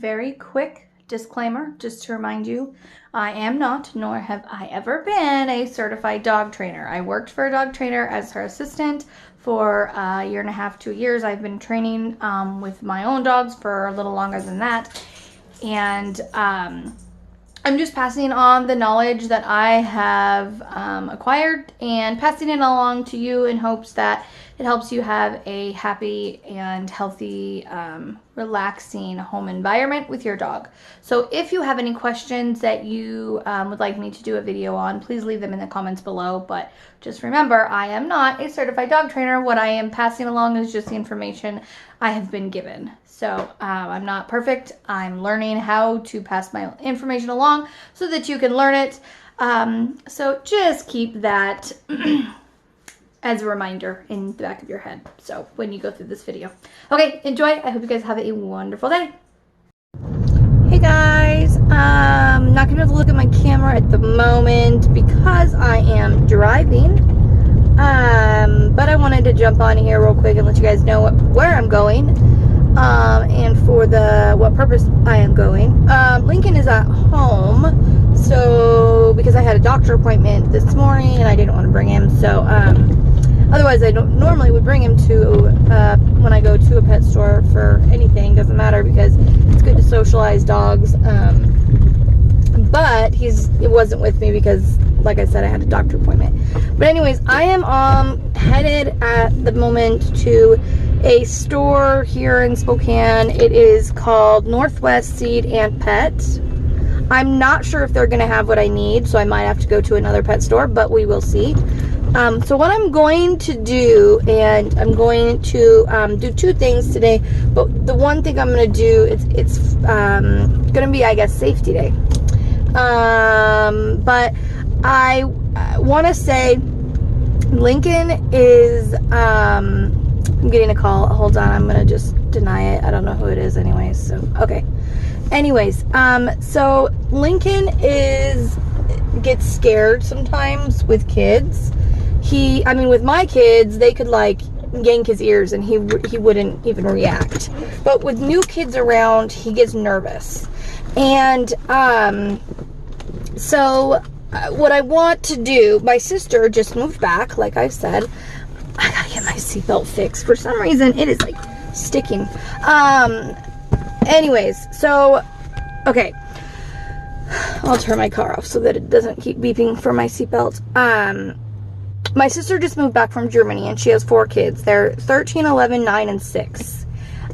very quick disclaimer, just to remind you, I am not, nor have I ever been, a certified dog trainer. I worked for a dog trainer as her assistant for a year and a half, 2 years. I've been training with my own dogs for a little longer than that. And I'm just passing on the knowledge that I have acquired and passing it along to you in hopes that it helps you have a happy and healthy, relaxing home environment with your dog. So if you have any questions that you would like me to do a video on, please leave them in the comments below. But just remember, I am not a certified dog trainer. What I am passing along is just the information I have been given. So I'm not perfect. I'm learning how to pass my information along so that you can learn it. So just keep that as a reminder in the back of your head. So when you go through this video. Okay, enjoy. I hope you guys have a wonderful day. Hey guys, I'm not gonna be able to look at my camera at the moment because I am driving. But I wanted to jump on here real quick and let you guys know where I'm going. And for what purpose I am going. Lincoln is at home, so because I had a doctor appointment this morning and I didn't want to bring him, so otherwise I don't normally would bring him to when I go to a pet store for anything, doesn't matter, because it's good to socialize dogs. But it wasn't with me because, like I said, I had a doctor appointment. But anyways, I am headed at the moment to a store here in Spokane. It is called Northwest Seed and Pet. I'm not sure if they're going to have what I need, so I might have to go to another pet store, but we will see. So what I'm going to do, and I'm going to do two things today, but the one thing I'm going to do, it's going to be, I guess, safety day. But I want to say Lincoln is, I'm getting a call. Hold on, I'm going to just deny it. I don't know who it is anyways, so, okay. Anyways, so Lincoln gets scared sometimes with kids. With my kids, they could like yank his ears and he wouldn't even react. But with new kids around, he gets nervous. And, so what I want to do, my sister just moved back, like I said. I gotta get my seatbelt fixed. For some reason, it is like sticking. Anyways, so, okay. I'll turn my car off so that it doesn't keep beeping for my seatbelt. My sister just moved back from Germany and she has 4 kids. They're 13, 11, 9, and 6.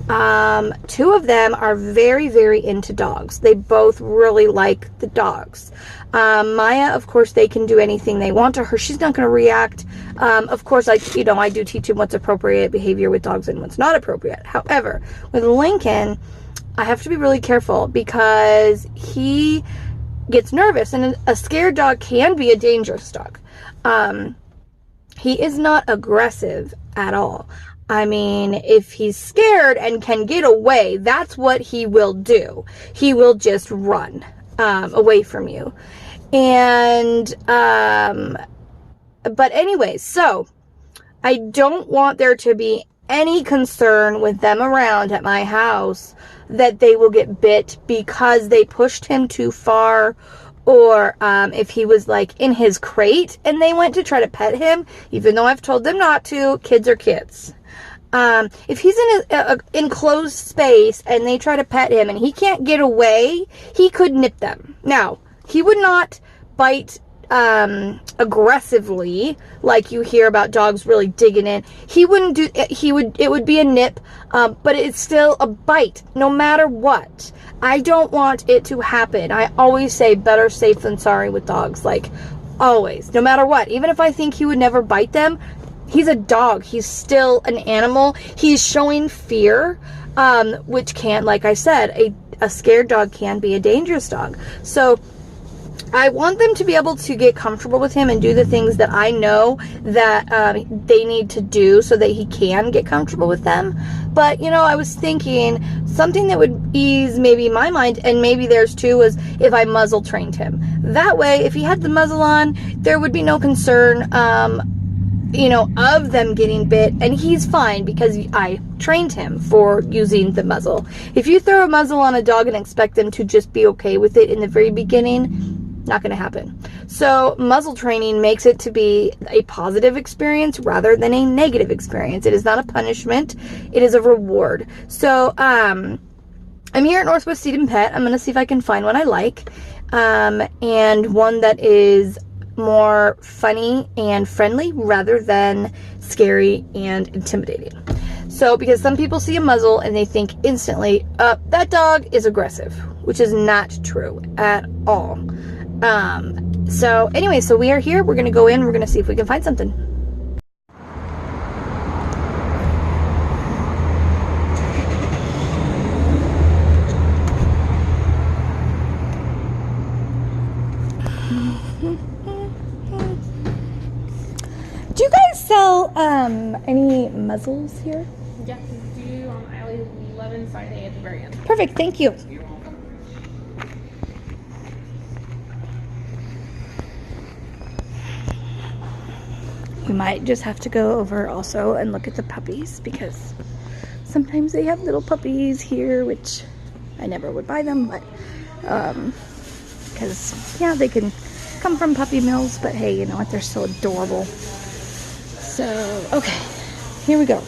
2 of them are very, very into dogs. They both really like the dogs. Maya, of course, they can do anything they want to her. She's not going to react. Of course, I do teach him what's appropriate behavior with dogs and what's not appropriate. However, with Lincoln, I have to be really careful because he gets nervous, and a scared dog can be a dangerous dog. He is not aggressive at all. I mean, if he's scared and can get away, that's what he will do. He will just run away from you. And, but anyways, so I don't want there to be any concern with them around at my house that they will get bit because they pushed him too far, or if he was like in his crate and they went to try to pet him, even though I've told them not to. Kids are kids. If he's in an enclosed space and they try to pet him and he can't get away, he could nip them. Now, he would not bite aggressively like you hear about dogs really digging in. He wouldn't do it would be a nip, but it's still a bite no matter what. I don't want it to happen. I always say better safe than sorry with dogs, like always, no matter what. Even if I think he would never bite them, he's a dog. He's still an animal. He's showing fear, which can, like I said, a scared dog can be a dangerous dog. So I want them to be able to get comfortable with him and do the things that I know that they need to do so that he can get comfortable with them. But, I was thinking something that would ease maybe my mind, and maybe theirs too, was if I muzzle trained him. That way, if he had the muzzle on, there would be no concern. you know, of them getting bit, and he's fine because I trained him for using the muzzle. If you throw a muzzle on a dog and expect them to just be okay with it in the very beginning, not going to happen. So muzzle training makes it to be a positive experience rather than a negative experience. It is not a punishment. It is a reward. So I'm here at Northwest Seed and Pet. I'm going to see if I can find one I like, and one that is more funny and friendly rather than scary and intimidating. So because some people see a muzzle and they think instantly, that dog is aggressive, which is not true at all. So anyway, so we are here. We're going to go in. We're going to see if we can find something. Do you guys sell any muzzles here? Yeah, we do on aisle 11, side A at the very end. Perfect, thank you. We might just have to go over also and look at the puppies, because sometimes they have little puppies here, which I never would buy them, but because yeah, they can come from puppy mills, but hey, you know what, they're so adorable. So okay, here we go.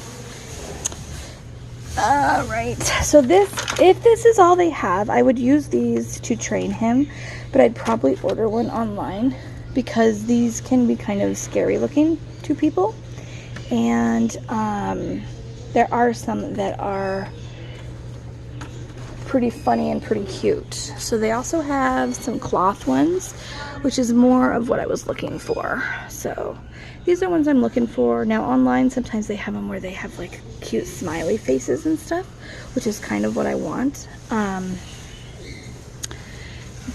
All right, so if this is all they have, I would use these to train him, but I'd probably order one online because these can be kind of scary looking to people, and there are some that are pretty funny and pretty cute. So they also have some cloth ones, which is more of what I was looking for. So these are ones I'm looking for. Now online, sometimes they have them where they have like cute smiley faces and stuff, which is kind of what I want.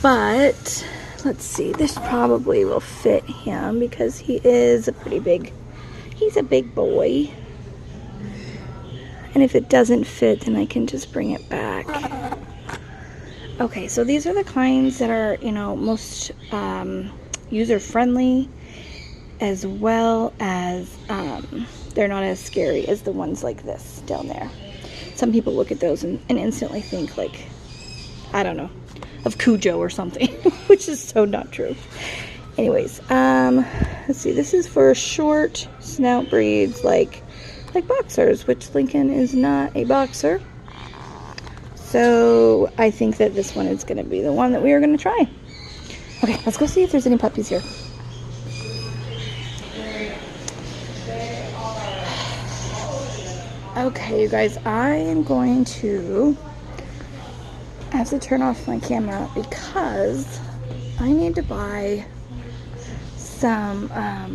But let's see, this probably will fit him because he is a pretty big, he's a big boy. And if it doesn't fit, then I can just bring it back. Okay, so these are the kinds that are, you know, most user-friendly, as well as they're not as scary as the ones like this down there. Some people look at those and instantly think like, I don't know, of Cujo or something, which is so not true. Anyways, let's see, this is for short snout breeds like boxers, which Lincoln is not a boxer. So I think that this one is going to be the one that we are going to try. Okay, let's go see if there's any puppies here. Okay, you guys, I am going to have to turn off my camera because I need to buy some, I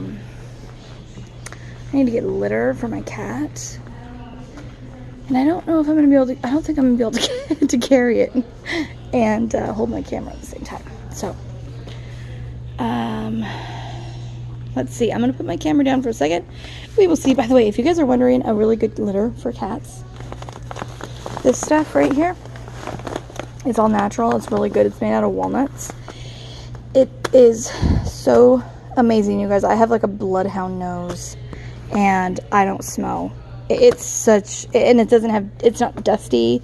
need to get litter for my cat. And I don't know if I'm going to be able to, I don't think I'm going to be able to, to carry it and hold my camera at the same time. So, let's see. I'm going to put my camera down for a second. We will see. By the way, if you guys are wondering, a really good litter for cats, this stuff right here, it's all natural. It's really good. It's made out of walnuts. It is so amazing, you guys. I have like a bloodhound nose and I don't smell. It's such, and it doesn't have, it's not dusty.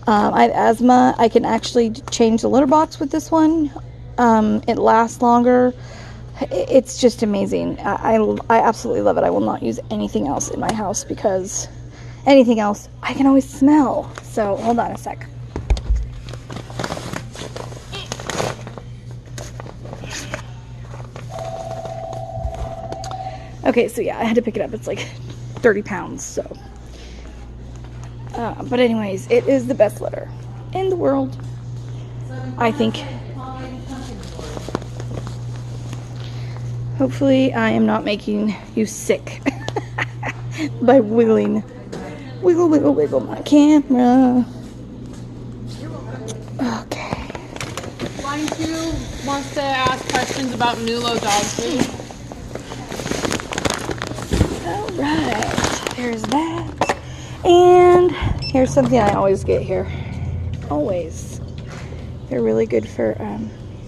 I have asthma. I can actually change the litter box with this one. It lasts longer. It's just amazing. I absolutely love it. I will not use anything else in my house because anything else I can always smell. So hold on a sec. Okay, so yeah, I had to pick it up. It's like 30 pounds, so. But anyways, it is the best litter in the world, I think. Hopefully I am not making you sick by wiggling. Wiggle, wiggle, wiggle my camera. Okay. Line 2 wants to ask questions about Nulo dog food. Alright, there's that. And here's something I always get here. Always. They're really good for,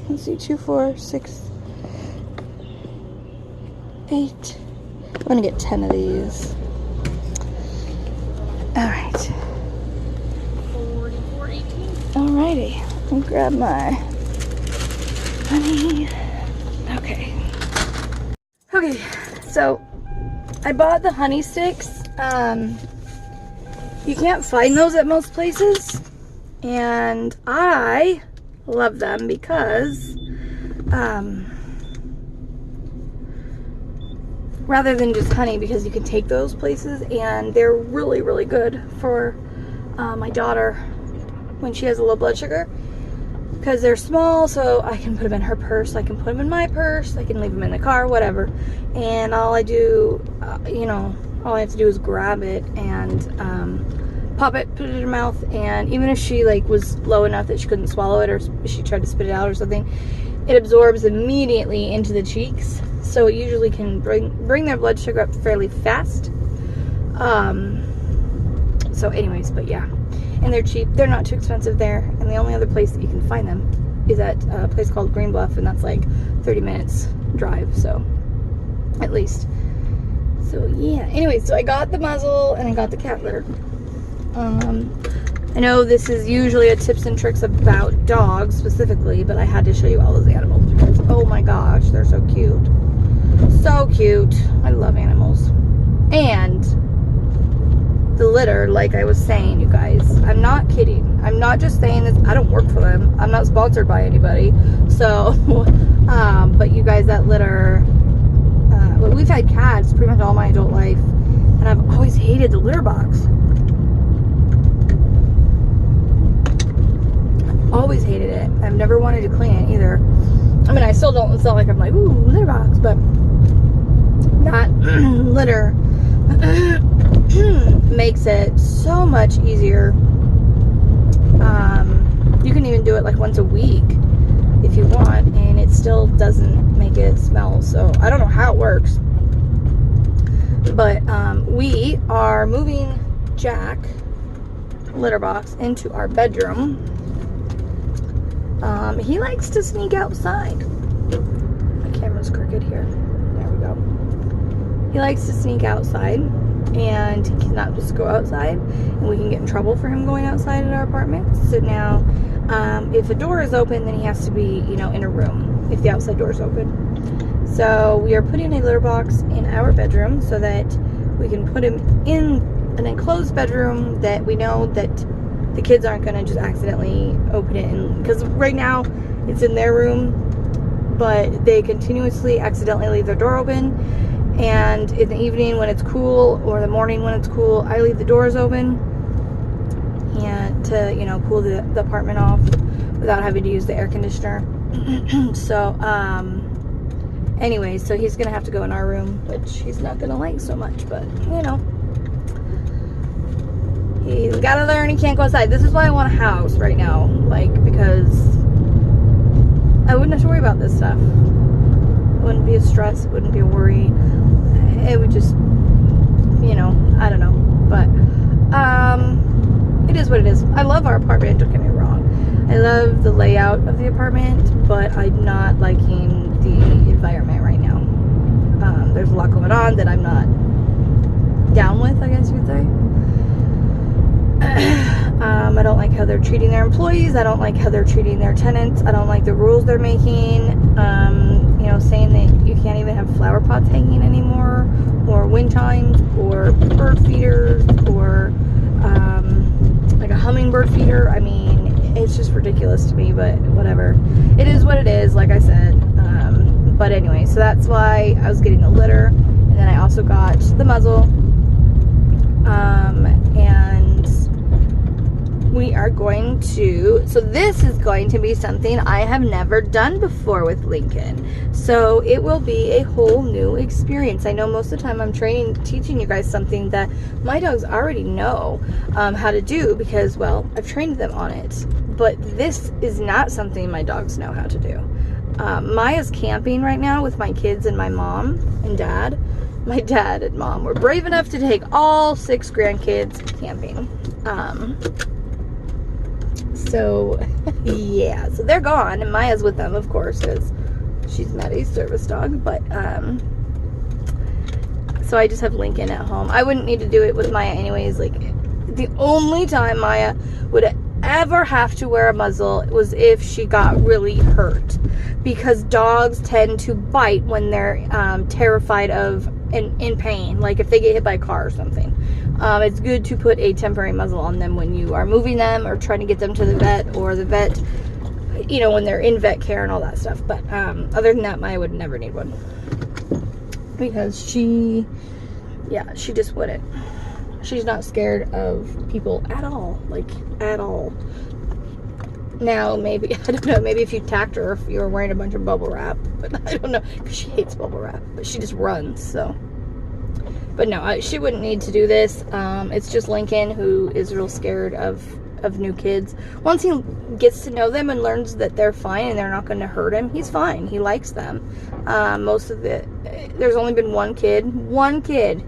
let's see, 2, 4, 6, 8, gonna get 10 of these. All right. 44.18. Alrighty. I'll grab my honey. Okay. Okay, so I bought the honey sticks. You can't find those at most places, and I love them because rather than just honey, because you can take those places, and they're really, really good for my daughter when she has a low blood sugar, because they're small, so I can put them in her purse, I can put them in my purse, I can leave them in the car, whatever, and all I do, all I have to do is grab it and pop it, put it in her mouth, and even if she like was low enough that she couldn't swallow it, or she tried to spit it out or something, it absorbs immediately into the cheeks, so it usually can bring their blood sugar up fairly fast. So anyways, but yeah, and they're cheap, they're not too expensive there, and the only other place that you can find them is at a place called Green Bluff, and that's like 30 minutes drive, so at least. So yeah, anyway, so I got the muzzle and I got the cat litter. I know this is usually a tips and tricks about dogs specifically, but I had to show you all those animals because, oh my gosh, they're so cute. So cute. I love animals. And the litter, like I was saying, you guys, I'm not kidding. I'm not just saying this. I don't work for them. I'm not sponsored by anybody. So, but you guys, that litter, well, we've had cats pretty much all my adult life, and I've always hated the litter box. Always hated it. I've never wanted to clean it either. I mean, I still don't. It's not like I'm like, ooh, litter box, but that litter makes it so much easier. You can even do it like once a week if you want, and it still doesn't make it smell. So I don't know how it works, but we are moving Jack litter box into our bedroom. He likes to sneak outside. My camera's crooked here. There we go. He likes to sneak outside, and he cannot just go outside, and we can get in trouble for him going outside at our apartment. So now, if a door is open, then he has to be, in a room if the outside door is open. So we are putting a litter box in our bedroom so that we can put him in an enclosed bedroom that we know that the kids aren't going to just accidentally open it, because right now it's in their room, but they continuously accidentally leave their door open, and in the evening when it's cool, or the morning when it's cool, I leave the doors open, and to cool the apartment off without having to use the air conditioner. So anyway, so he's gonna have to go in our room, which he's not gonna like so much, but he's gotta learn he can't go outside. This is why I want a house right now, because I wouldn't have to worry about this stuff. It wouldn't be a stress, it wouldn't be a worry. It would just, I don't know. But it is what it is. I love our apartment, don't get me wrong. I love the layout of the apartment, but I'm not liking the environment right now. There's a lot going on that I'm not down with, I guess you would say. I don't like how they're treating their employees. I don't like how they're treating their tenants. I don't like the rules they're making. Saying that you can't even have flower pots hanging anymore, or wind chimes, or bird feeders, or like a hummingbird feeder. I mean, it's just ridiculous to me, but whatever. It is what it is, like I said. But anyway, so that's why I was getting the litter, and then I also got the muzzle. And we are going to, so this is going to be something I have never done before with Lincoln. So it will be a whole new experience. I know most of the time I'm teaching you guys something that my dogs already know how to do, because, well, I've trained them on it. But this is not something my dogs know how to do. Maya's camping right now with my kids and my mom and dad. My dad and mom were brave enough to take all 6 grandkids camping. So, yeah. So they're gone, and Maya's with them, of course, because she's Maddie's service dog. But, so I just have Lincoln at home. I wouldn't need to do it with Maya anyways. Like, the only time Maya would ever have to wear a muzzle was if she got really hurt, because dogs tend to bite when they're terrified of in pain, like if they get hit by a car or something. It's good to put a temporary muzzle on them when you are moving them or trying to get them to the vet, or the vet, you know, when they're in vet care and all that stuff. But other than that, Maya would never need one, because she just wouldn't. She's not scared of people at all, like at all. Now, maybe, I don't know, maybe if you attacked her, if you were wearing a bunch of bubble wrap, but I don't know, because she hates bubble wrap, but she just runs, so. But no, she wouldn't need to do this. It's just Lincoln, who is real scared of new kids. Once he gets to know them and learns that they're fine and they're not going to hurt him, he's fine. He likes them. There's only been one kid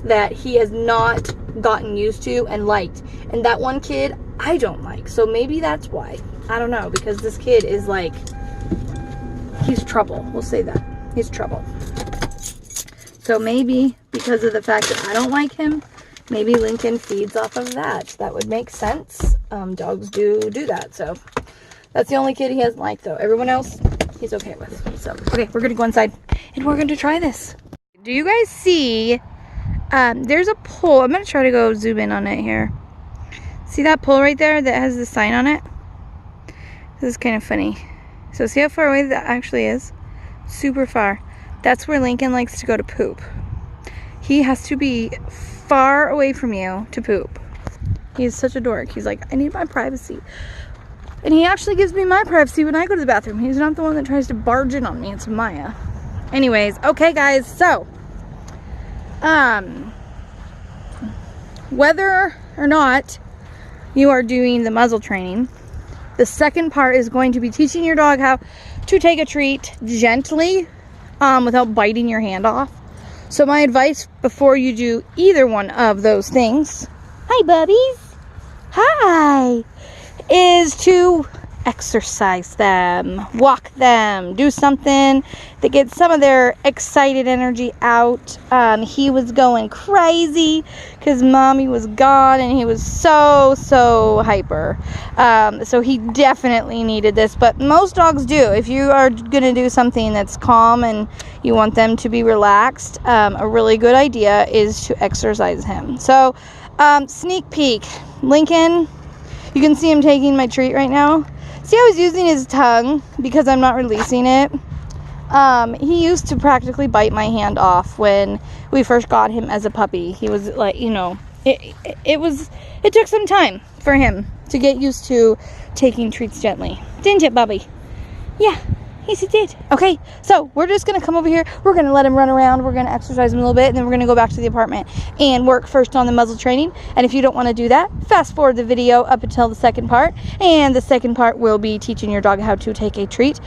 that he has not gotten used to and liked. And that one kid, I don't like. So maybe that's why. I don't know, because this kid is like, he's trouble. We'll say that. He's trouble. So maybe because of the fact that I don't like him, maybe Lincoln feeds off of that. That would make sense. Dogs do that. So that's the only kid he hasn't liked, though. Everyone else, he's okay with. So, okay, we're going to go inside and we're going to try this. Do you guys see... there's a pole. I'm going to try to go zoom in on it here. See that pole right there that has the sign on it? This is kind of funny. So see how far away that actually is? Super far. That's where Lincoln likes to go to poop. He has to be far away from you to poop. He's such a dork. He's like, I need my privacy. And he actually gives me my privacy when I go to the bathroom. He's not the one that tries to barge in on me. It's Maya. Anyways, okay guys, so whether or not you are doing the muzzle training, the second part is going to be teaching your dog how to take a treat gently, without biting your hand off. So my advice before you do either one of those things, hi buddies, hi, is to exercise them, walk them, do something that gets some of their excited energy out. He was going crazy because mommy was gone and he was so hyper. So he definitely needed this, but most dogs do. If you are going to do something that's calm and you want them to be relaxed, a really good idea is to exercise him. So sneak peek, Lincoln, you can see him taking my treat right now. See how he's using his tongue because I'm not releasing it? He used to practically bite my hand off when we first got him as a puppy. He was like, you know, it took some time for him to get used to taking treats gently. Didn't it, Bubby? Yeah, yes it did. Okay, so we're just gonna come over here. We're gonna let him run around. We're gonna exercise him a little bit, and then we're gonna go back to the apartment and work first on the muzzle training. And if you don't want to do that, fast forward the video up until the second part, and the second part will be teaching your dog how to take a treat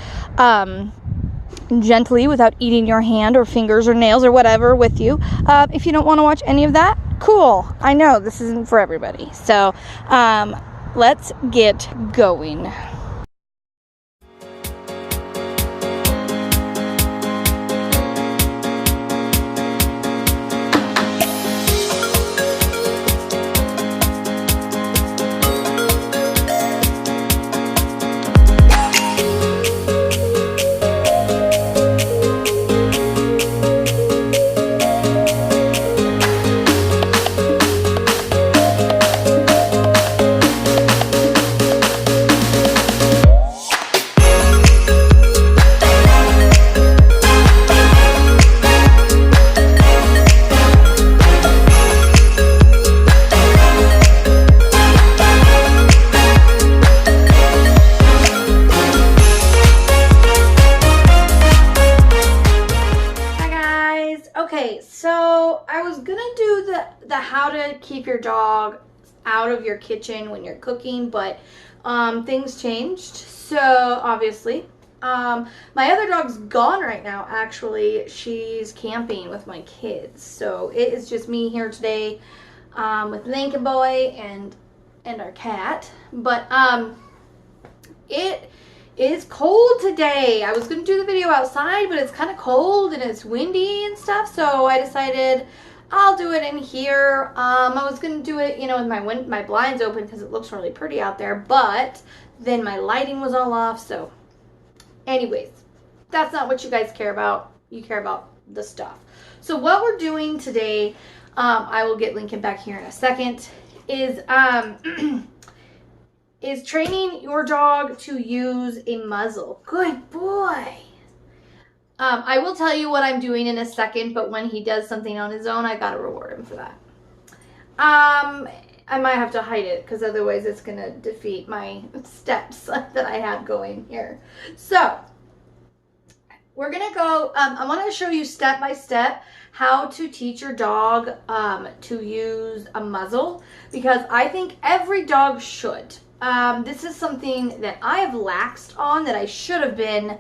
gently without eating your hand or fingers or nails or whatever with you. If you don't want to watch any of that, cool. I know this isn't for everybody. So let's get going. Okay, so I was gonna do the how to keep your dog out of your kitchen when you're cooking, but things changed, so obviously. My other dog's gone right now, actually. She's camping with my kids, so it is just me here today with Lincoln Boy and our cat. But it It's cold today. I was going to do the video outside, but it's kind of cold and it's windy and stuff, so I decided I'll do it in here. I was going to do it, you know, with my blinds open because it looks really pretty out there, but then my lighting was all off, so anyways, that's not what you guys care about. You care about the stuff. So what we're doing today, I will get Lincoln back here in a second, is is training your dog to use a muzzle. Good boy. I will tell you what I'm doing in a second, but when he does something on his own, I gotta reward him for that. I might have to hide it because otherwise it's gonna defeat my steps that I have going here. So we're gonna go, I wanna show you step by step how to teach your dog to use a muzzle, because I think every dog should. This is something that I have laxed on that I should have been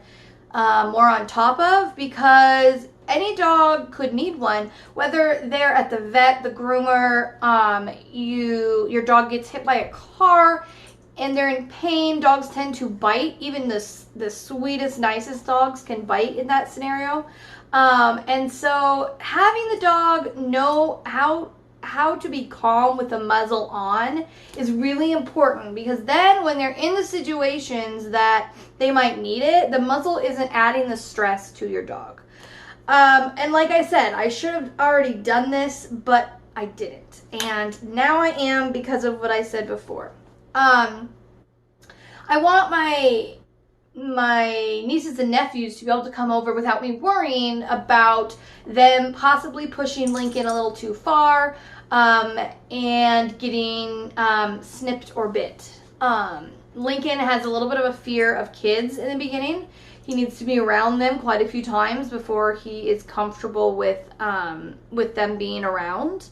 more on top of, because any dog could need one, whether they're at the vet, the groomer, your dog gets hit by a car and they're in pain. Dogs tend to bite. Even the sweetest, nicest dogs can bite in that scenario. And so having the dog know how to be calm with the muzzle on is really important, because then when they're in the situations that they might need it, the muzzle isn't adding the stress to your dog. And like I said, I should have already done this, but I didn't. And now I am, because of what I said before. I want my nieces and nephews to be able to come over without me worrying about them possibly pushing Lincoln a little too far, and getting snipped or bit. Lincoln has a little bit of a fear of kids in the beginning. He needs to be around them quite a few times before he is comfortable with them being around.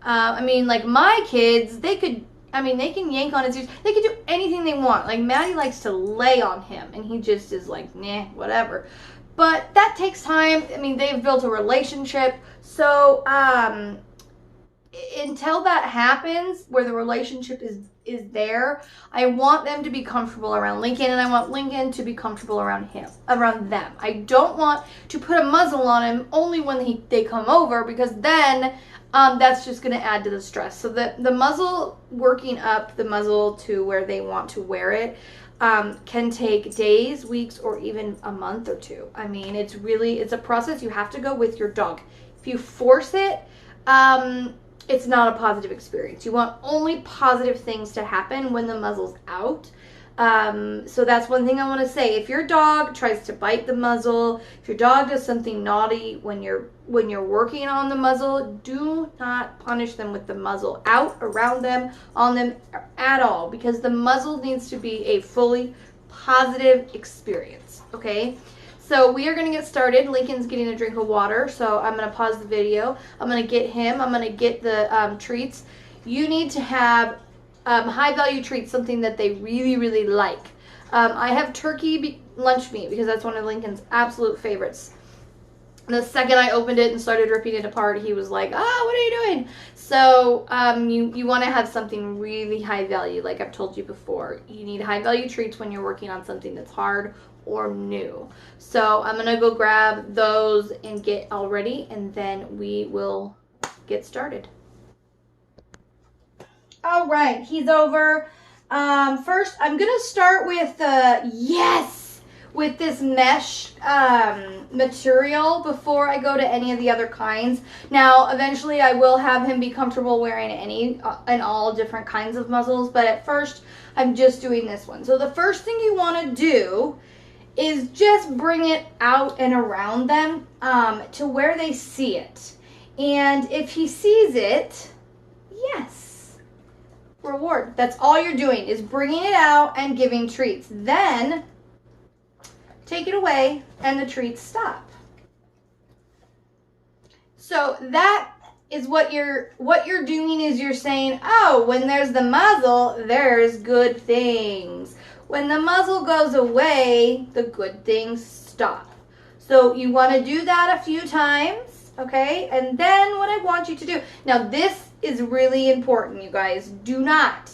I mean, like my kids, they can yank on his ears. They can do anything they want. Like Maddie likes to lay on him, and he just is like, nah, whatever. But that takes time. I mean, they've built a relationship. So until that happens, where the relationship is there, I want them to be comfortable around Lincoln, and I want Lincoln to be comfortable around them. I don't want to put a muzzle on him only when they come over, because then that's just going to add to the stress. So the muzzle, working up the muzzle to where they want to wear it, can take days, weeks, or even a month or two. I mean, it's a process. You have to go with your dog. If you force it, it's not a positive experience. You want only positive things to happen when the muzzle's out. So that's one thing I want to say. If your dog tries to bite the muzzle, if your dog does something naughty when you're working on the muzzle, do not punish them with the muzzle out, around them, on them at all, because the muzzle needs to be a fully positive experience, okay? So we are going to get started. Lincoln's getting a drink of water, so I'm going to pause the video. I'm going to get him. I'm going to get the treats. You need to have high value treats, something that they really, really like. I have turkey lunch meat because that's one of Lincoln's absolute favorites. The second I opened it and started ripping it apart, he was like, what are you doing? So you want to have something really high value, like I've told you before. You need high value treats when you're working on something that's hard or new. So I'm going to go grab those and get all ready, and then we will get started. All right, he's over. First, I'm going to start with this mesh material before I go to any of the other kinds. Now, eventually I will have him be comfortable wearing any and all different kinds of muzzles, but at first I'm just doing this one. So the first thing you want to do is just bring it out and around them to where they see it. And if he sees it, yes, reward. That's all you're doing, is bringing it out and giving treats. Then take it away and the treats stop. So that is what you're doing, is you're saying, oh, when there's the muzzle, there's good things. When the muzzle goes away, the good things stop. So you want to do that a few times, okay? And then what I want you to do, now this is really important, you guys. Do not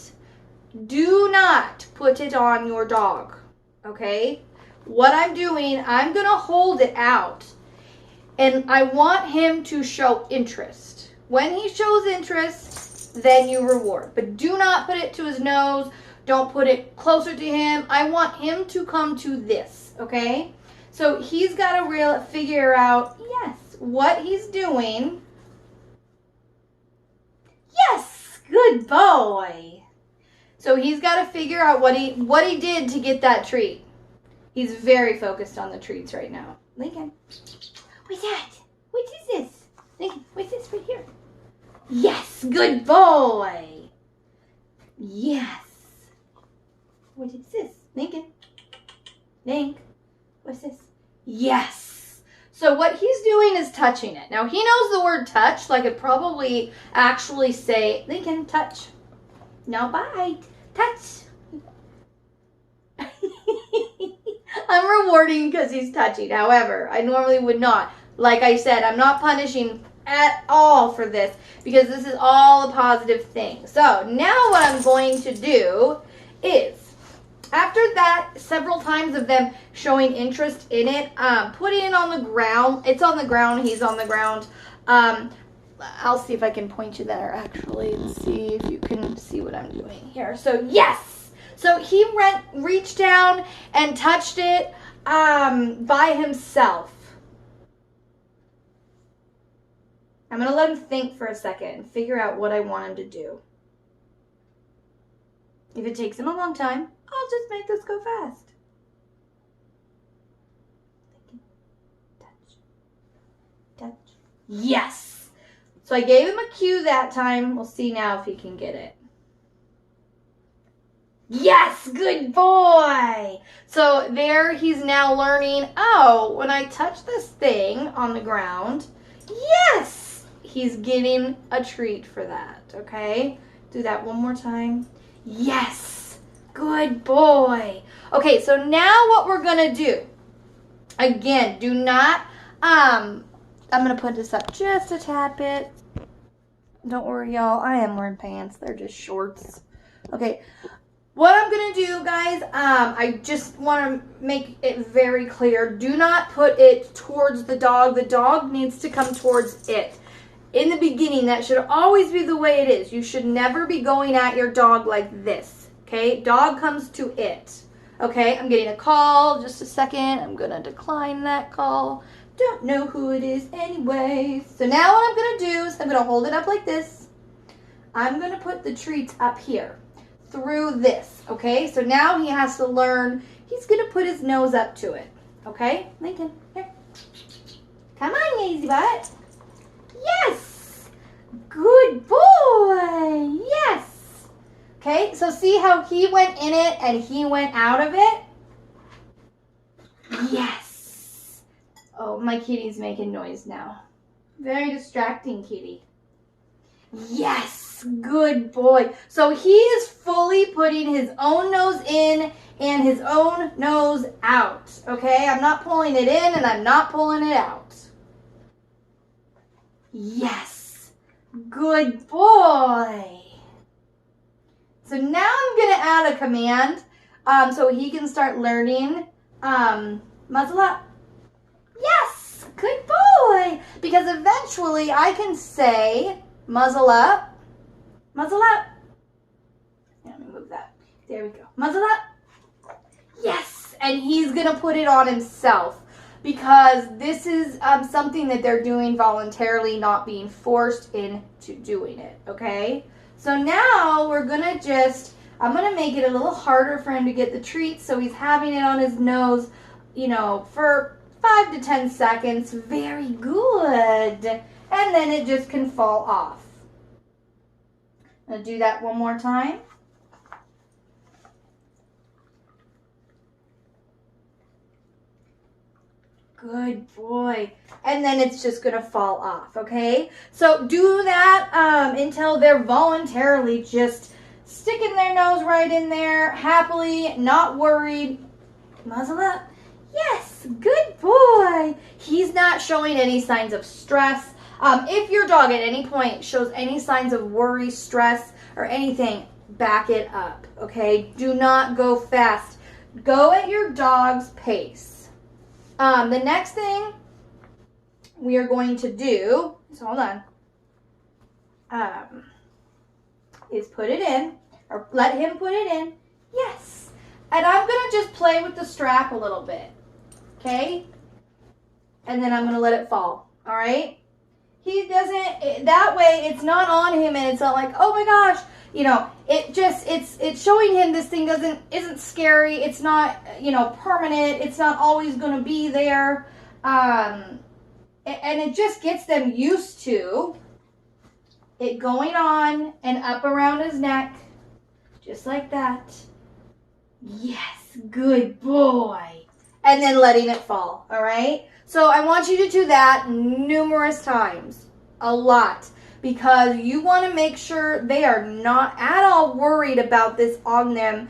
put it on your dog, okay? What I'm doing, I'm going to hold it out. And I want him to show interest. When he shows interest, then you reward. But do not put it to his nose. Don't put it closer to him. I want him to come to this, okay? So he's got to figure out, yes, what he's doing. Yes, good boy. So he's got to figure out what he did to get that treat. He's very focused on the treats right now. Lincoln, what's that? What is this? Lincoln, what's this right here? Yes, good boy. Yes. What is this? Lincoln. Link, what's this? Yes. So what he's doing is touching it. Now he knows the word touch, so I could probably actually say, Lincoln, touch. No bite. Touch. I'm rewarding because he's touching. However, I normally would not. Like I said, I'm not punishing at all for this because this is all a positive thing. So now what I'm going to do is, after that, several times of them showing interest in it, putting it on the ground. It's on the ground. He's on the ground. I'll see if I can point you there actually and see if you can see what I'm doing here. So yes. So he reached down and touched it by himself. I'm going to let him think for a second and figure out what I want him to do. If it takes him a long time, I'll just make this go fast. Touch. Touch. Yes. So I gave him a cue that time. We'll see now if he can get it. Yes, good boy. So there he's now learning, oh, when I touch this thing on the ground, yes, he's getting a treat for that, okay? Do that one more time. Yes, good boy. Okay, so now what we're going to do, again, do not, I'm going to put this up just a tad bit. Don't worry, y'all, I am wearing pants. They're just shorts. Okay. What I'm going to do, guys, I just want to make it very clear. Do not put it towards the dog. The dog needs to come towards it. In the beginning, that should always be the way it is. You should never be going at your dog like this, okay? Dog comes to it, okay? I'm getting a call. Just a second. I'm going to decline that call. Don't know who it is anyway. So now what I'm going to do is I'm going to hold it up like this. I'm going to put the treats up here. Through this, okay? So now he has to learn, he's going to put his nose up to it, okay? Lincoln, here. Come on, lazy butt. Yes! Good boy! Yes! Okay, so see how he went in it and he went out of it? Yes! Oh, my kitty's making noise now. Very distracting, kitty. Yes! Good boy. So he is fully putting his own nose in and his own nose out. Okay? I'm not pulling it in and I'm not pulling it out. Yes. Good boy. So now I'm going to add a command so he can start learning. Muzzle up. Yes. Good boy. Because eventually I can say muzzle up. Muzzle up. Let me move that. There we go. Muzzle up. Yes. And he's going to put it on himself because this is something that they're doing voluntarily, not being forced into doing it. Okay? So now we're going to I'm going to make it a little harder for him to get the treat. So he's having it on his nose, you know, for 5 to 10 seconds. Very good. And then it just can fall off. I'm going to do that one more time. Good boy. And then it's just going to fall off, okay? So do that until they're voluntarily just sticking their nose right in there, happily, not worried. Muzzle up. Yes, good boy. He's not showing any signs of stress. If your dog at any point shows any signs of worry, stress, or anything, back it up, okay? Do not go fast. go at your dog's pace. The next thing we are going to do, so hold on, is put it in, or let him put it in. Yes. And I'm going to just play with the strap a little bit. Okay? And then I'm going to let it fall. All right? He doesn't, that way it's not on him and it's not like, oh my gosh, you know, it's showing him this thing isn't scary. It's not, you know, permanent. It's not always going to be there. And it just gets them used to it going on and up around his neck. Just like that. Yes, good boy. And then letting it fall, all right? So I want you to do that numerous times, a lot, because you want to make sure they are not at all worried about this on them.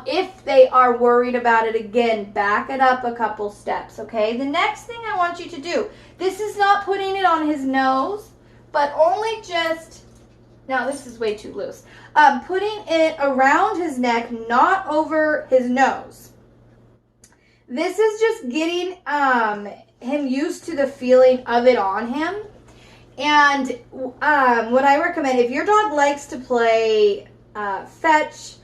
If they are worried about it, again, back it up a couple steps, okay? The next thing I want you to do, this is not putting it on his nose, but only just, now this is way too loose, putting it around his neck, not over his nose. This is just getting him used to the feeling of it on him. And what I recommend, if your dog likes to play fetch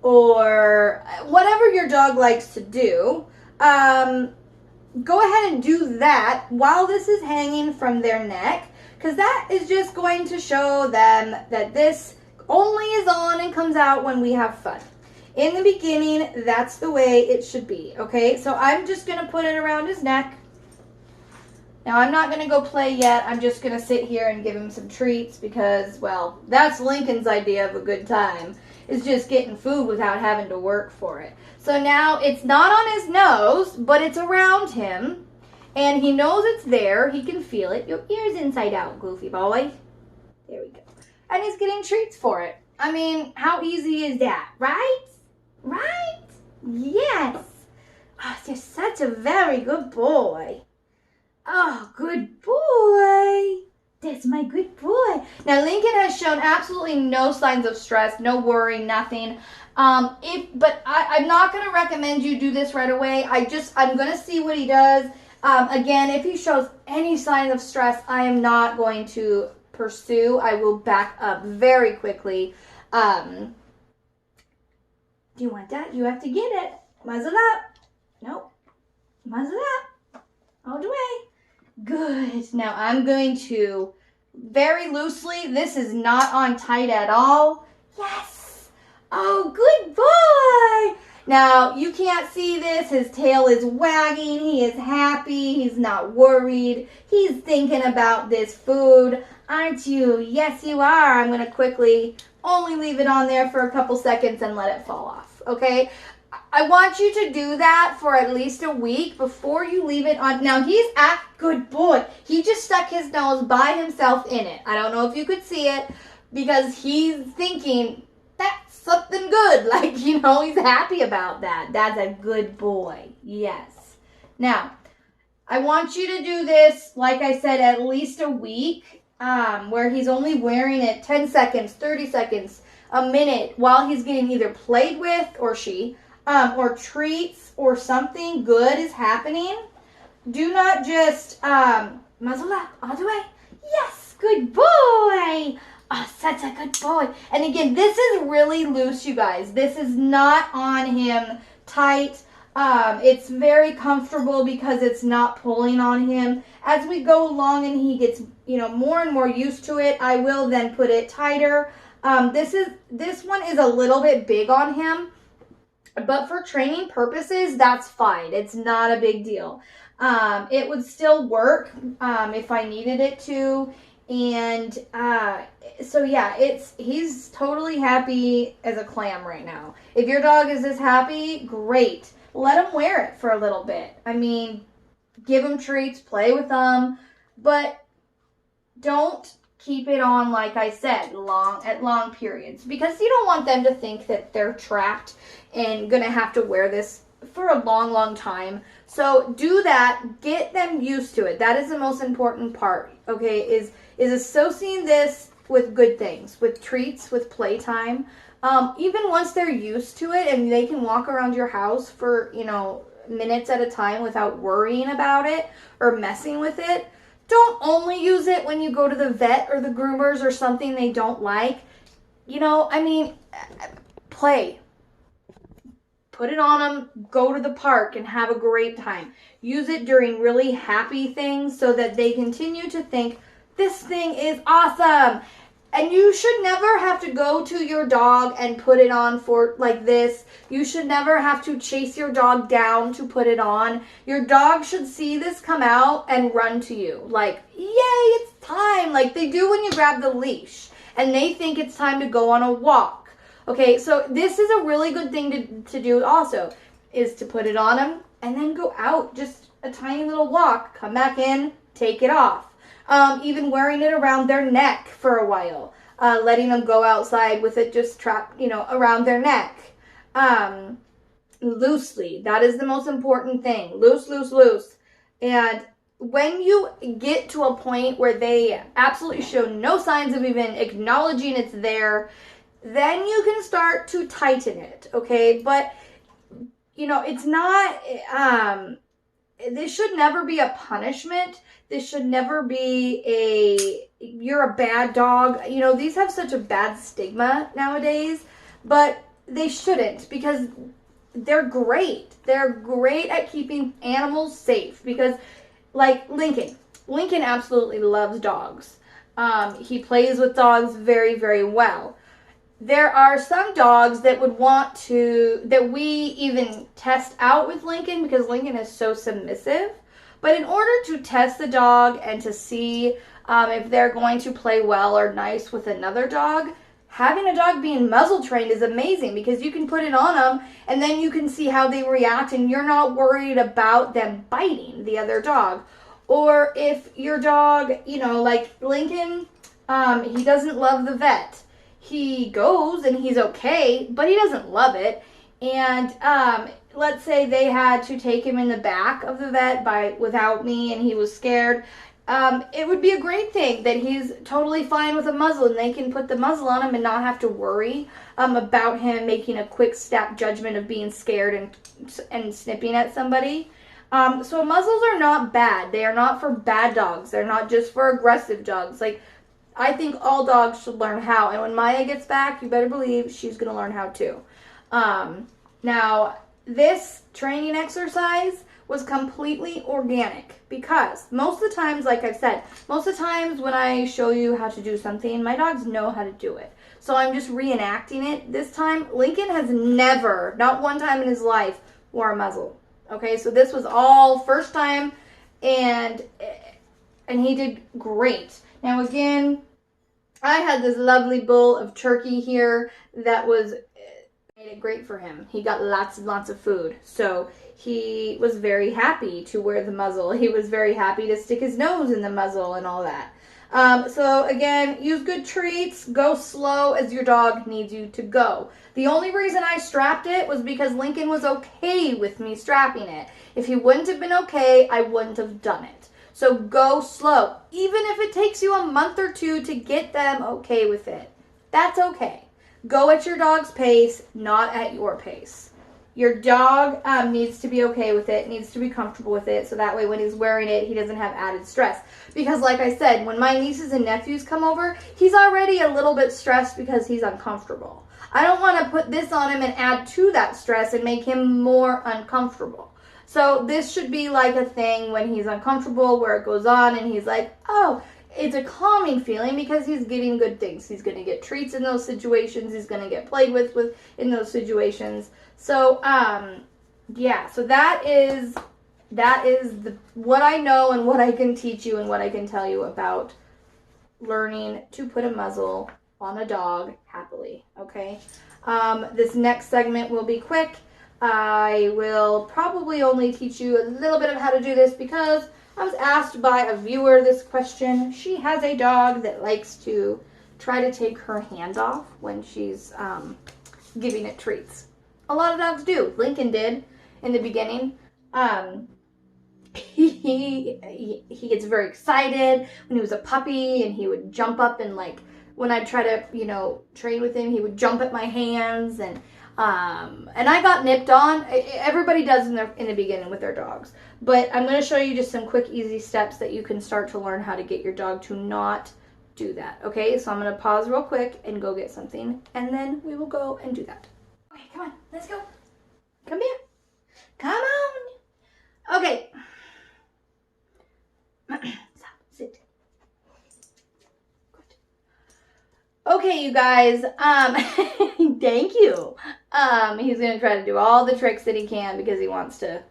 or whatever your dog likes to do, go ahead and do that while this is hanging from their neck, because that is just going to show them that this only is on and comes out when we have fun. In the beginning, that's the way it should be, okay? So I'm just going to put it around his neck. Now, I'm not going to go play yet. I'm just going to sit here and give him some treats because, well, that's Lincoln's idea of a good time, is just getting food without having to work for it. So now it's not on his nose, but it's around him, and he knows it's there. He can feel it. Your ear's inside out, goofy boy. There we go. And he's getting treats for it. I mean, how easy is that, right? Right? Yes. Oh, you're such a very good boy. Oh, good boy. That's my good boy. Now, Lincoln has shown absolutely no signs of stress, no worry, nothing. But I'm not going to recommend you do this right away. I'm going to see what he does. Again, if he shows any signs of stress, I am not going to pursue. I will back up very quickly. Do you want that? You have to get it. Muzzle up. Nope. Muzzle up. All the way. Good. Now I'm going to very loosely. This is not on tight at all. Yes. Oh, good boy. Now you can't see this. His tail is wagging. He is happy. He's not worried. He's thinking about this food. Aren't you? Yes, you are. I'm going to quickly only leave it on there for a couple seconds and let it fall off, okay? I want you to do that for at least a week before you leave it on. Now, he's good boy. He just stuck his nose by himself in it. I don't know if you could see it because he's thinking, that's something good. Like, you know, he's happy about that. That's a good boy. Yes. Now, I want you to do this, like I said, at least a week. Where he's only wearing it 10 seconds, 30 seconds, a minute, while he's getting either played with, or she, or treats, or something good is happening. Do not just muzzle up all the way. Yes, good boy. Oh, such a good boy. And again, this is really loose, you guys. This is not on him tight. It's very comfortable because it's not pulling on him. As we go along and he gets, you know, more and more used to it, I will then put it tighter. This one is a little bit big on him, but for training purposes, that's fine. It's not a big deal. It would still work if I needed it to. And so yeah, he's totally happy as a clam right now. If your dog is as happy, great. Let him wear it for a little bit. I mean, give him treats, play with them, but don't keep it on, like I said, at long periods, because you don't want them to think that they're trapped and gonna have to wear this for a long, long time. So do that. Get them used to it. That is the most important part, okay, is associating this with good things, with treats, with playtime. Even once they're used to it and they can walk around your house for, minutes at a time without worrying about it or messing with it, don't only use it when you go to the vet or the groomers or something they don't like. Play. Put it on them, go to the park and have a great time. Use it during really happy things so that they continue to think, this thing is awesome. And you should never have to go to your dog and put it on for like this. You should never have to chase your dog down to put it on. Your dog should see this come out and run to you. Like, yay, it's time. Like they do when you grab the leash. And they think it's time to go on a walk. Okay, so this is a really good thing to do also, is to put it on them and then go out. Just a tiny little walk. Come back in, take it off. Even wearing it around their neck for a while. Letting them go outside with it just trapped, around their neck. Loosely. That is the most important thing. Loose, loose, loose. And when you get to a point where they absolutely show no signs of even acknowledging it's there, then you can start to tighten it, okay? But, it's not, this should never be a punishment. This should never be you're a bad dog. These have such a bad stigma nowadays, but they shouldn't, because they're great. They're great at keeping animals safe, because like Lincoln absolutely loves dogs. He plays with dogs very, very well. There are some dogs that that we even test out with Lincoln, because Lincoln is so submissive. But in order to test the dog and to see if they're going to play well or nice with another dog, having a dog being muzzle trained is amazing, because you can put it on them and then you can see how they react and you're not worried about them biting the other dog. Or if your dog, like Lincoln, he doesn't love the vet. He goes and he's okay, but he doesn't love it. And let's say they had to take him in the back of the vet without me and he was scared. It would be a great thing that he's totally fine with a muzzle and they can put the muzzle on him and not have to worry about him making a quick snap judgment of being scared and snipping at somebody. So muzzles are not bad. They are not for bad dogs. They're not just for aggressive dogs. Like, I think all dogs should learn how. And when Maya gets back, you better believe she's going to learn how too. Now, this training exercise was completely organic, because most of the times, like I've said, most of the times when I show you how to do something, my dogs know how to do it. So I'm just reenacting it. This time, Lincoln has never, not one time in his life, wore a muzzle. Okay, so this was all first time, and he did great. Now again, I had this lovely bowl of turkey here that made it great for him. He got lots and lots of food. So he was very happy to wear the muzzle. He was very happy to stick his nose in the muzzle and all that. So again, use good treats. Go slow as your dog needs you to go. The only reason I strapped it was because Lincoln was okay with me strapping it. If he wouldn't have been okay, I wouldn't have done it. So go slow. Even if it takes you a month or two to get them okay with it, that's okay. Go at your dog's pace, not at your pace. Your dog needs to be okay with it, needs to be comfortable with it, so that way when he's wearing it, he doesn't have added stress. Because like I said, when my nieces and nephews come over, he's already a little bit stressed because he's uncomfortable. I don't want to put this on him and add to that stress and make him more uncomfortable. So this should be like a thing when he's uncomfortable where it goes on and he's like, oh, it's a calming feeling because he's getting good things. He's going to get treats in those situations. He's going to get played with in those situations. So, yeah, so that is what I know and what I can teach you and what I can tell you about learning to put a muzzle on a dog happily, okay? This next segment will be quick. I will probably only teach you a little bit of how to do this because I was asked by a viewer this question. She has a dog that likes to try to take her hands off when she's giving it treats. A lot of dogs do. Lincoln did in the beginning. He gets very excited when he was a puppy, and he would jump up and when I try to, you know, train with him, he would jump at my hands, and I got nipped on. Everybody does in the beginning with their dogs. But I'm going to show you just some quick, easy steps that you can start to learn how to get your dog to not do that. Okay, so I'm going to pause real quick and go get something, and then we will go and do that. Okay, come on, let's go. Come here. Come on. Okay. Stop. Sit. Good. Okay, you guys. Thank you. He's gonna try to do all the tricks that he can because he wants to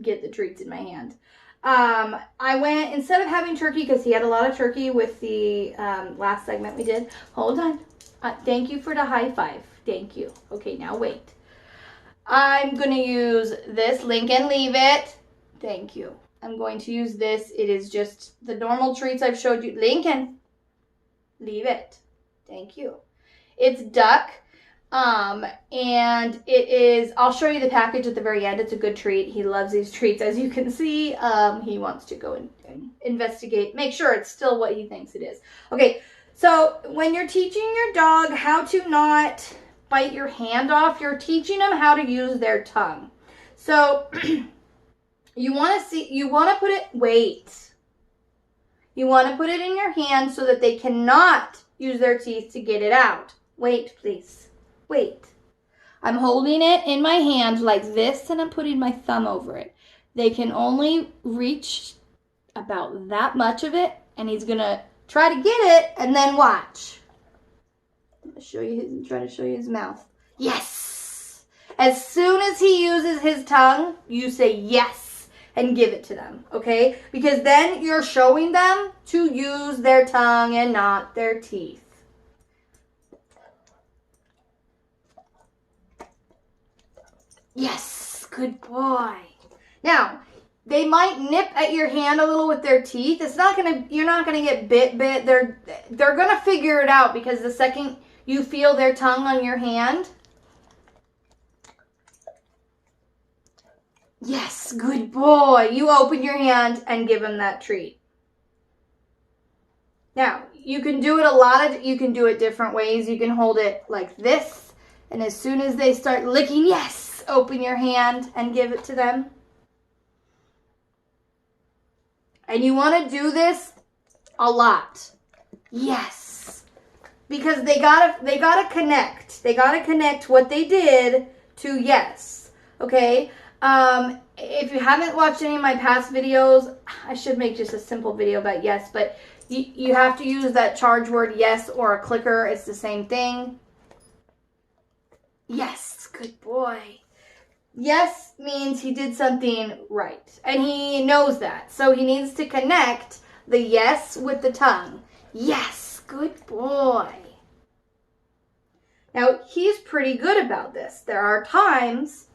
get the treats in my hand. I went, instead of having turkey, because he had a lot of turkey with the last segment we did. Hold on. Thank you for the high five. Thank you. Okay, now wait. I'm going to use this, Lincoln, leave it. Thank you. I'm going to use this. It is just the normal treats I've showed you. Lincoln, leave it. Thank you. It's duck, and it is, I'll show you the package at the very end. It's a good treat. He loves these treats, as you can see. He wants to go and investigate, make sure it's still what he thinks it is. Okay, so when you're teaching your dog how to not bite your hand off, you're teaching them how to use their tongue. So you want to put it, you want to put it in your hand so that they cannot use their teeth to get it out. Wait, please. Wait. I'm holding it in my hand like this, and I'm putting my thumb over it. They can only reach about that much of it, and he's going to try to get it, and then watch. Try to show you his mouth. Yes! As soon as he uses his tongue, you say yes and give it to them, okay? Because then you're showing them to use their tongue and not their teeth. Yes, good boy. Now, they might nip at your hand a little with their teeth. You're not gonna get bit. They're gonna figure it out, because the second you feel their tongue on your hand. Yes, good boy. You open your hand and give them that treat. Now, you can do it you can do it different ways. You can hold it like this, and as soon as they start licking, yes, open your hand and give it to them. And you want to do this a lot. Yes. Because they gotta connect. They gotta connect what they did to yes. Okay? If you haven't watched any of my past videos, I should make just a simple video about yes, but you have to use that charge word yes or a clicker. It's the same thing. Yes, good boy. Yes means he did something right, and he knows that. So he needs to connect the yes with the tongue. Yes, good boy. Now, he's pretty good about this. There are times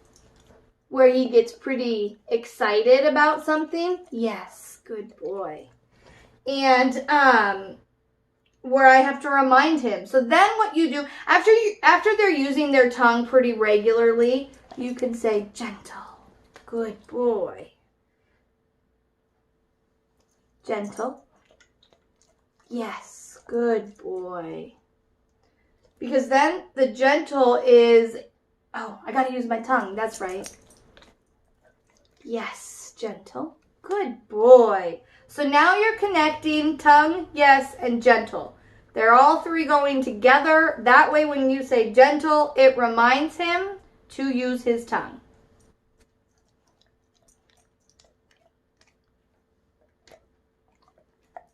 where he gets pretty excited about something. Yes, good boy. And where I have to remind him. So then what you do, after they're using their tongue pretty regularly, you can say, gentle, good boy. Gentle. Yes, good boy. Because then the gentle is, oh, I gotta use my tongue, that's right. Yes, gentle, good boy. So now you're connecting tongue, yes, and gentle. They're all three going together. That way when you say gentle, it reminds him to use his tongue.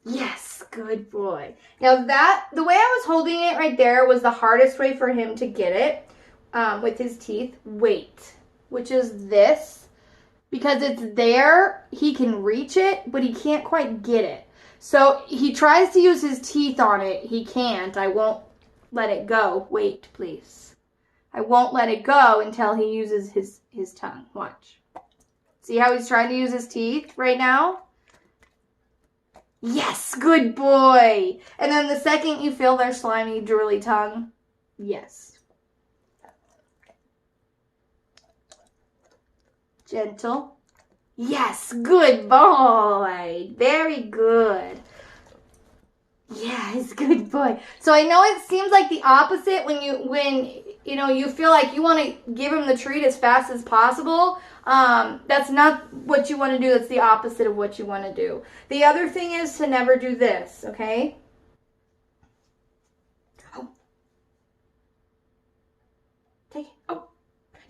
Yes, good boy. Now the way I was holding it right there was the hardest way for him to get it with his teeth. Wait, which is this. Because it's there, he can reach it, but he can't quite get it. So he tries to use his teeth on it. He can't. I won't let it go. Wait, please. I won't let it go until he uses his tongue. Watch. See how he's trying to use his teeth right now? Yes, good boy. And then the second you feel their slimy, drooly tongue, yes. Gentle. Yes, good boy. Very good. Yes, good boy. So I know it seems like the opposite when you feel like you want to give him the treat as fast as possible. That's not what you want to do. That's the opposite of what you want to do. The other thing is to never do this, okay? Oh. Take it. Oh.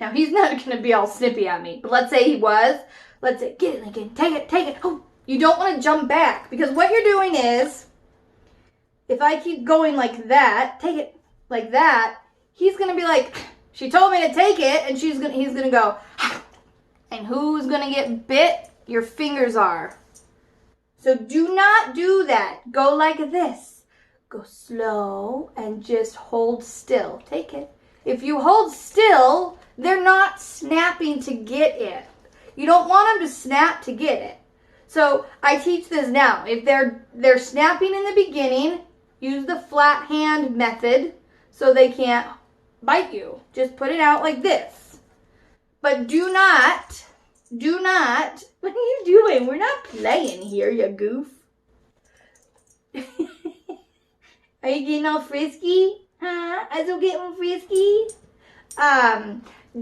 Now he's not going to be all snippy at me, but let's say he was. Let's say, get it, Lincoln. Take it, take it. Oh. You don't want to jump back because what you're doing is, if I keep going like that, take it like that, he's going to be like, she told me to take it, and he's going to go, and who's going to get bit? Your fingers are. So do not do that. Go like this. Go slow and just hold still. Take it. If you hold still, they're not snapping to get it. You don't want them to snap to get it. So I teach this now. If they're snapping in the beginning, use the flat hand method so they can't bite you. Just put it out like this. But do not, what are you doing? We're not playing here, you goof. Are you getting all frisky? Huh? Are you getting frisky?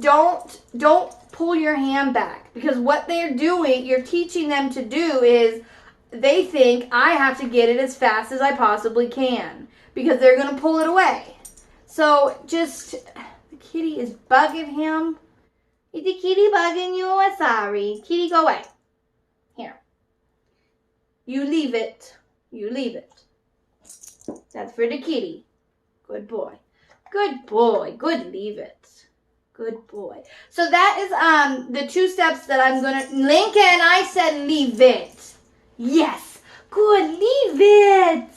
Don't pull your hand back, because what they're doing, you're teaching them to do is they think I have to get it as fast as I possibly can because they're going to pull it away. So just, the kitty is bugging him. Is the kitty bugging you? I'm sorry. Kitty, go away. Here. You leave it. You leave it. That's for the kitty. Good boy. Good boy. Good, leave it. Good boy. So that is the 2 steps that I'm going to... Lincoln, I said leave it. Yes. Good, leave it.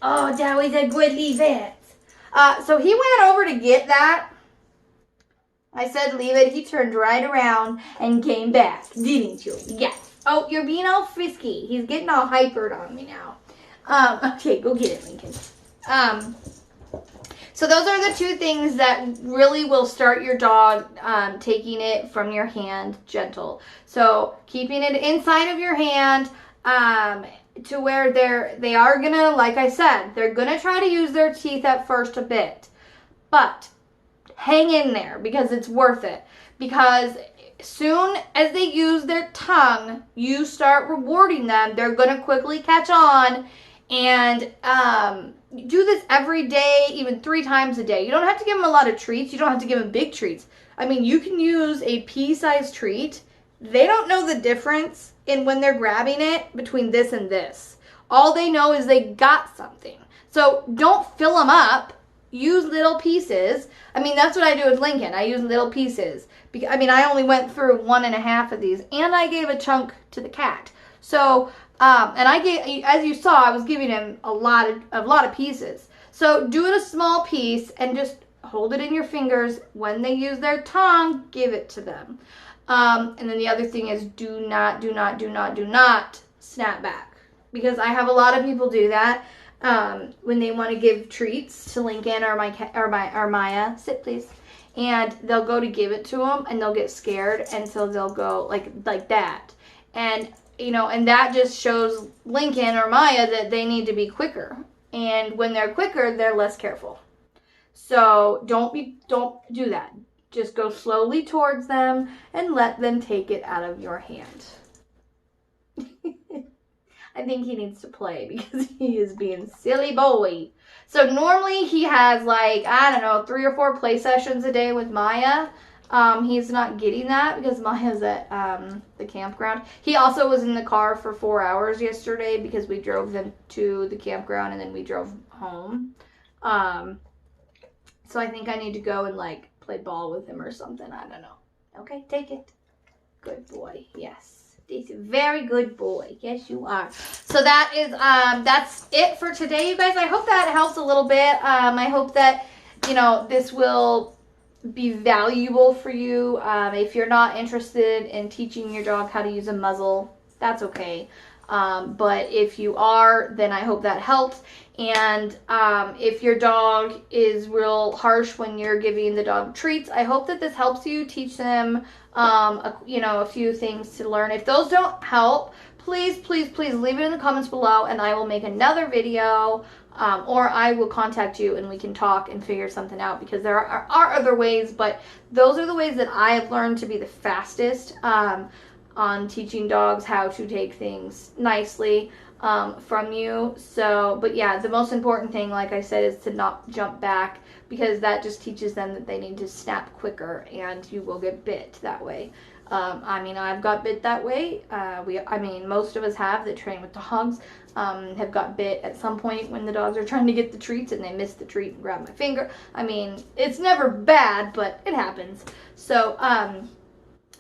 Oh, that was a good leave it. So he went over to get that. I said leave it. He turned right around and came back. Didn't you? Yes. Oh, you're being all frisky. He's getting all hypered on me now. Okay, go get it, Lincoln. So those are the 2 things that really will start your dog taking it from your hand gentle. So keeping it inside of your hand to where they are going to, like I said, they're going to try to use their teeth at first a bit. But hang in there because it's worth it. Because soon as they use their tongue, you start rewarding them. They're going to quickly catch on and do this every day, even 3 times a day. You don't have to give them a lot of treats. You don't have to give them big treats. I mean, you can use a pea-sized treat. They don't know the difference in when they're grabbing it between this and this. All they know is they got something. So don't fill them up. Use little pieces. I mean, that's what I do with Lincoln. I use little pieces. I mean, I only went through 1.5 of these, and I gave a chunk to the cat. So, and I gave, as you saw, I was giving him a lot of pieces. So do it a small piece and just hold it in your fingers. When they use their tongue, give it to them. And then the other thing is do not snap back, because I have a lot of people do that when they want to give treats to Lincoln or Maya. Sit, please. And they'll go to give it to them, and they'll get scared, and so they'll go like that. And and that just shows Lincoln or Maya that they need to be quicker. And when they're quicker, they're less careful. So don't do that. Just go slowly towards them and let them take it out of your hand. I think he needs to play because he is being silly boy. So normally he has 3 or 4 play sessions a day with Maya. He's not getting that because Maya's at the campground. He also was in the car for 4 hours yesterday because we drove them to the campground and then we drove home. So I think I need to go and play ball with him or something. I don't know. Okay, take it. Good boy. Yes. He's a very good boy. Yes, you are. So that is that's it for today, you guys. I hope that helps a little bit. I hope that this will be valuable for you. If you're not interested in teaching your dog how to use a muzzle, that's okay. But if you are, then I hope that helps. And if your dog is real harsh when you're giving the dog treats, I hope that this helps you teach them a few things to learn. If those don't help, please, please, please leave it in the comments below, and I will make another video, or I will contact you and we can talk and figure something out, because there are other ways, but those are the ways that I have learned to be the fastest on teaching dogs how to take things nicely from you. So, but yeah, the most important thing, like I said, is to not jump back, because that just teaches them that they need to snap quicker, and you will get bit that way. I mean, I've got bit that way. I mean, most of us have that train with dogs have got bit at some point when the dogs are trying to get the treats and they miss the treat and grab my finger. I mean, it's never bad, but it happens. So,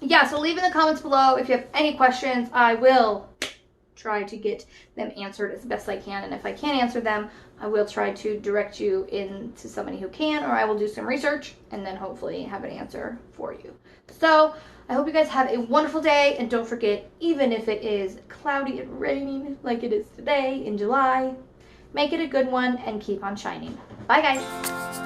yeah, so leave in the comments below if you have any questions. I will try to get them answered as best I can, and if I can't answer them, I will try to direct you into somebody who can, or I will do some research and then hopefully have an answer for you. So I hope you guys have a wonderful day, and don't forget, even if it is cloudy and raining like it is today in July, make it a good one and keep on shining. Bye guys.